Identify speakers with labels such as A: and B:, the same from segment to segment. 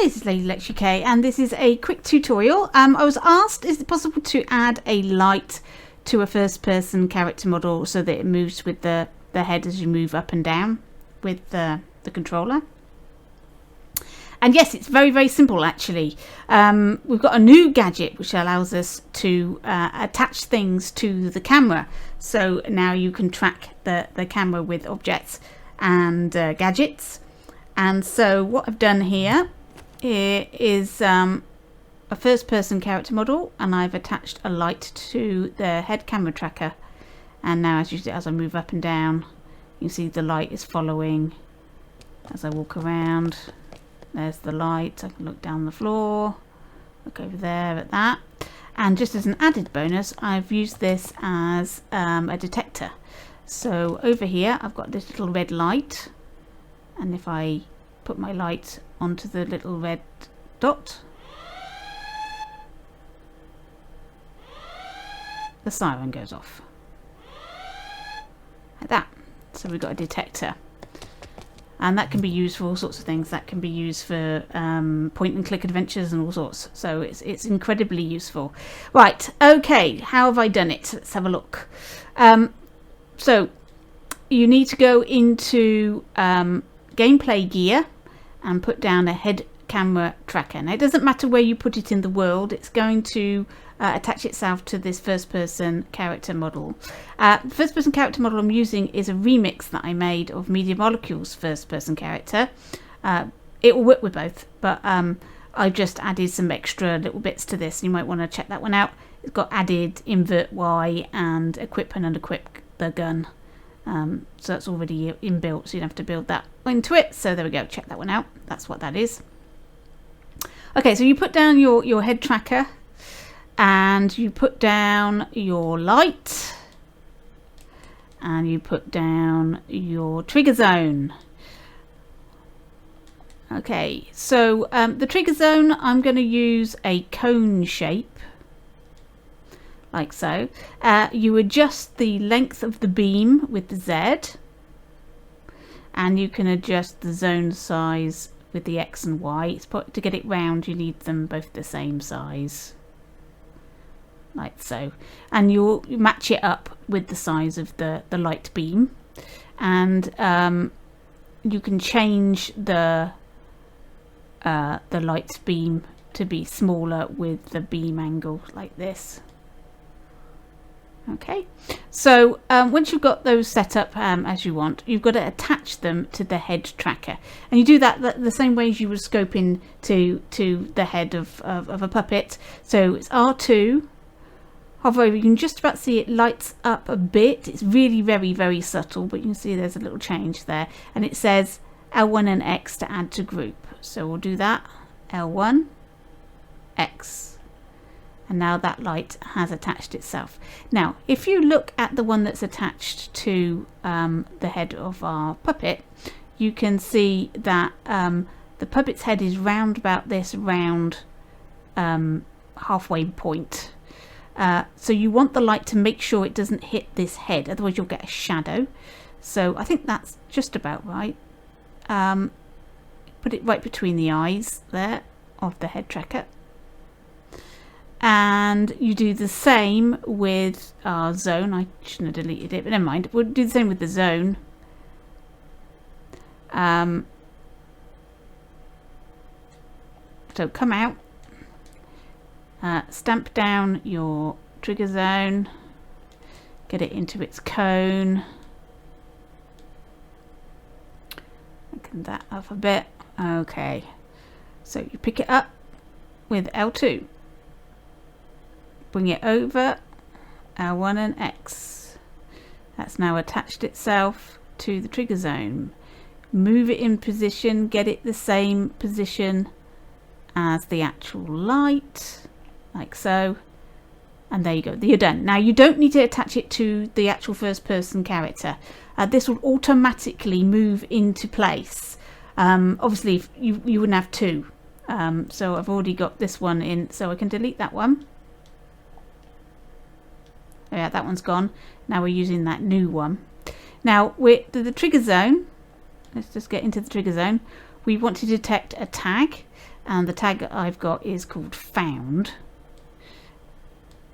A: Hi, this is Lady Lecture K, and this is a quick tutorial. I was asked, is it possible to add a light to a first-person character model so that it moves with the head as you move up and down with the controller? And yes, it's very, very simple actually. We've got a new gadget which allows us to attach things to the camera. So now you can track the camera with objects and gadgets. And so what I've done here is a first-person character model, and I've attached a light to the head camera tracker. And now as I move up and down, you see the light is following as I walk around. There's the light. I can look down the floor, look over there at that. And just as an added bonus, I've used this as a detector. So over here I've got this little red light, and if I put my light onto the little red dot, the siren goes off like that. So we've got a detector, and that can be used for all sorts of things. That can be used for point and click adventures and all sorts. So it's incredibly useful. Right, okay, how have I done it? Let's have a look. So you need to go into gameplay gear and put down a head camera tracker. Now it doesn't matter where you put it in the world, it's going to attach itself to this first person character model. The first person character model I'm using is a remix that I made of Media Molecule's first person character. It will work with both, but I just added some extra little bits to this. You might want to check that one out. It's got added invert Y and equip and unequip the gun. So that's already inbuilt, so you don't have to build that into it. So there we go, check that one out. That's what that is. Okay, so you put down your head tracker, and you put down your light, and you put down your trigger zone. Okay, so the trigger zone, I'm going to use a cone shape, like so. You adjust the length of the beam with the Z, and you can adjust the zone size with the X and Y. To get it round, you need them both the same size, like so. And you'll match it up with the size of the light beam, and you can change the light beam to be smaller with the beam angle like this. Okay, so once you've got those set up as you want, you've got to attach them to the head tracker, and you do that the same way as you would scope in to the head of a puppet. So it's R2, hover over, you can just about see it lights up a bit. It's really very, very subtle, but you can see there's a little change there, and it says L1 and X to add to group. So we'll do that, L1, X. And now that light has attached itself. Now, if you look at the one that's attached to the head of our puppet, you can see that the puppet's head is round about this round halfway point. So you want the light to make sure it doesn't hit this head, otherwise you'll get a shadow. So I think that's just about right. Put it right between the eyes there of the head tracker. And you do the same with our zone. I shouldn't have deleted it, but never mind. We'll do the same with the zone. So come out, stamp down your trigger zone, get it into its cone, open that up a bit. Okay, so you pick it up with L2. Bring it over, L1 and X. That's now attached itself to the trigger zone. Move it in position, get it the same position as the actual light, like so. And there you go, you're done. Now you don't need to attach it to the actual first person character. This will automatically move into place. Obviously if you wouldn't have two. So I've already got this one in, so I can delete that one. Yeah, that one's gone. Now we're using that new one. Now with the trigger zone, let's just get into the trigger zone. We want to detect a tag. and the tag I've got is called found.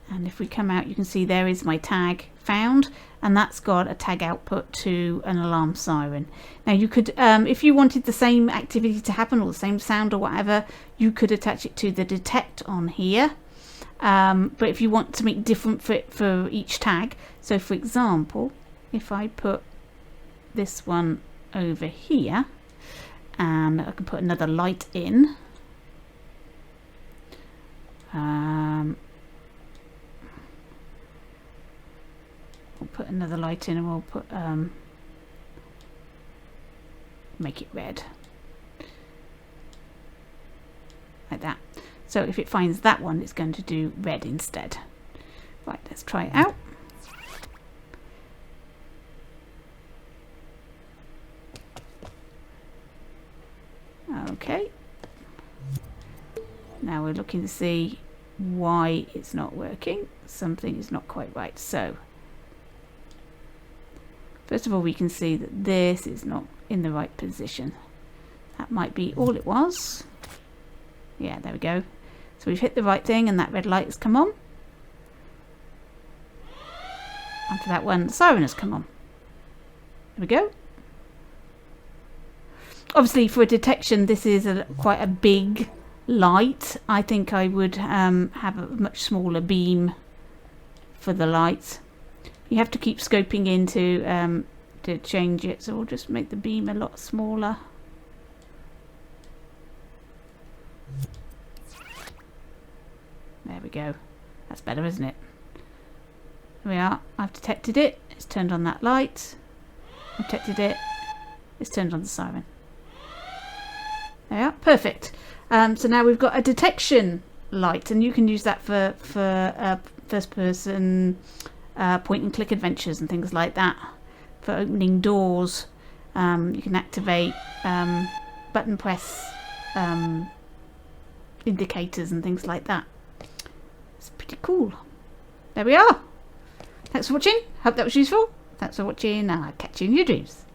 A: And if we come out, you can see there is my tag found, and that's got a tag output to an alarm siren. Now you could, if you wanted the same activity to happen or the same sound or whatever, you could attach it to the detect on here. But if you want to make different for each tag, so for example, if I put this one over here, and I can put another light in. We'll put another light in, and we'll put make it red, like that. So if it finds that one, it's going to do red instead. Right, let's try it out. Okay. Now we're looking to see why it's not working. Something is not quite right. So first of all, we can see that this is not in the right position. That might be all it was. Yeah, there we go. So we've hit the right thing and that red light has come on. And for that one, the siren has come on. There we go. Obviously, for a detection, this is quite a big light. I think I would have a much smaller beam for the light. You have to keep scoping in to change it, so we'll just make the beam a lot smaller. There we go. That's better, isn't it? Here we are. I've detected it. It's turned on that light. I've detected it. It's turned on the siren. There we are. Perfect. So now we've got a detection light, and you can use that for first-person point and click adventures and things like that. For opening doors, you can activate button press indicators and things like that. It's pretty cool. There we are. Thanks for watching. Hope that was useful. Thanks for watching. I'll catch you in your dreams.